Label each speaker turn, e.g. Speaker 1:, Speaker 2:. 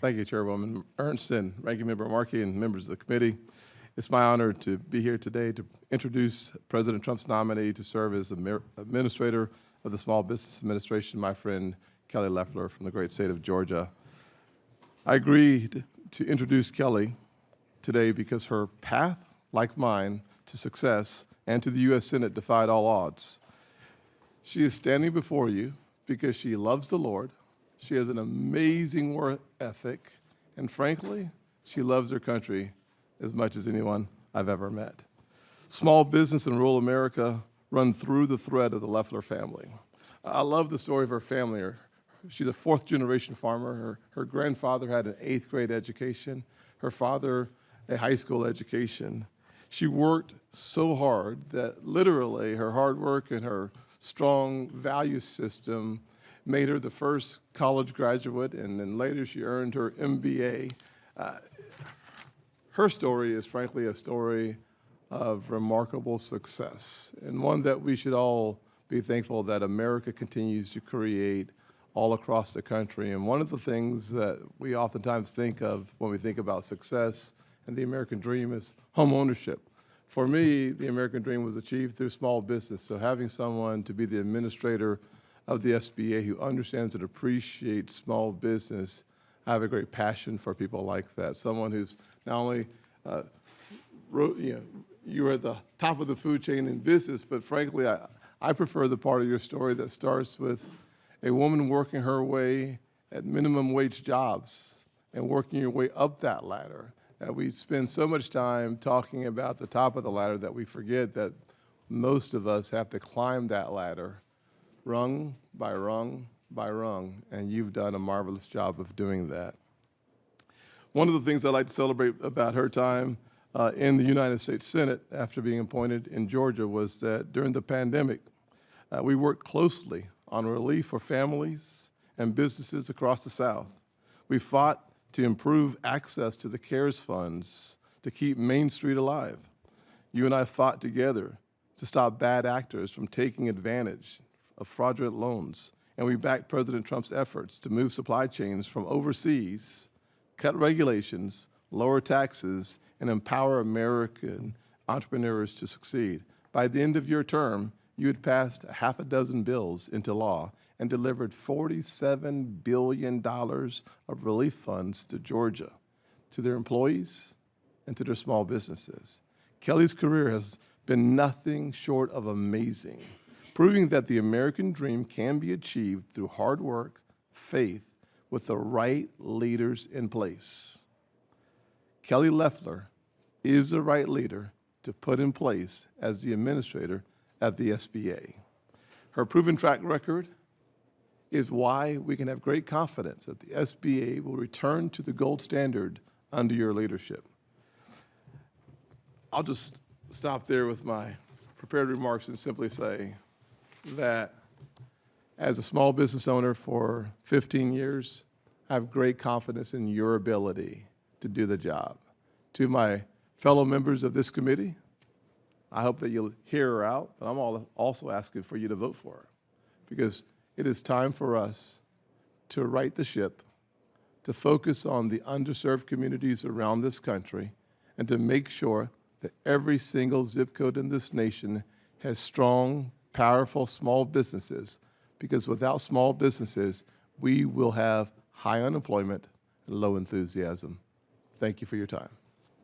Speaker 1: Thank you, Chairwoman Ernst and Ranking Member Markey and members of the committee. It's my honor to be here today to introduce President Trump's nominee to serve as Administrator of the Small Business Administration, my friend Kelly Loeffler from the great state of Georgia. I agreed to introduce Kelly today because her path, like mine, to success and to the U.S. Senate defied all odds. She is standing before you because she loves the Lord. She has an amazing work ethic, and frankly, she loves her country as much as anyone I've ever met. Small business in rural America run through the thread of the Loeffler family. I love the story of her family. She's a fourth-generation farmer. Her grandfather had an 8th grade education, her father a high school education. She worked so hard that literally her hard work and her strong value system made her the first college graduate, and then later she earned her MBA. Her story is frankly a story of remarkable success, and one that we should all be thankful that America continues to create all across the country. And one of the things that we oftentimes think of when we think about success and the American dream is home ownership. For me, the American dream was achieved through small business, so having someone to be the administrator of the SBA who understands and appreciates small business, I have a great passion for people like that. Someone who's not only, you're at the top of the food chain in business, but frankly, I prefer the part of your story that starts with a woman working her way at minimum wage jobs and working your way up that ladder. We spend so much time talking about the top of the ladder that we forget that most of us have to climb that ladder rung by rung by rung, and you've done a marvelous job of doing that. One of the things I'd like to celebrate about her time in the United States Senate after being appointed in Georgia was that during the pandemic, we worked closely on relief for families and businesses across the South. We fought to improve access to the CARES funds to keep Main Street alive. You and I fought together to stop bad actors from taking advantage of fraudulent loans, and we backed President Trump's efforts to move supply chains from overseas, cut regulations, lower taxes, and empower American entrepreneurs to succeed. By the end of your term, you had passed half a dozen bills into law and delivered $47 billion of relief funds to Georgia, to their employees and to their small businesses. Kelly's career has been nothing short of amazing, proving that the American dream can be achieved through hard work, faith, with the right leaders in place. Kelly Loeffler is the right leader to put in place as the administrator at the SBA. Her proven track record is why we can have great confidence that the SBA will return to the gold standard under your leadership. I'll just stop there with my prepared remarks and simply say that as a small business owner for 15 years, I have great confidence in your ability to do the job. To my fellow members of this committee, I hope that you'll hear her out, but I'm also asking for you to vote for her, because it is time for us to right the ship, to focus on the underserved communities around this country, and to make sure that every single zip code in this nation has strong, powerful small businesses, because without small businesses, we will have high unemployment and low enthusiasm. Thank you for your time.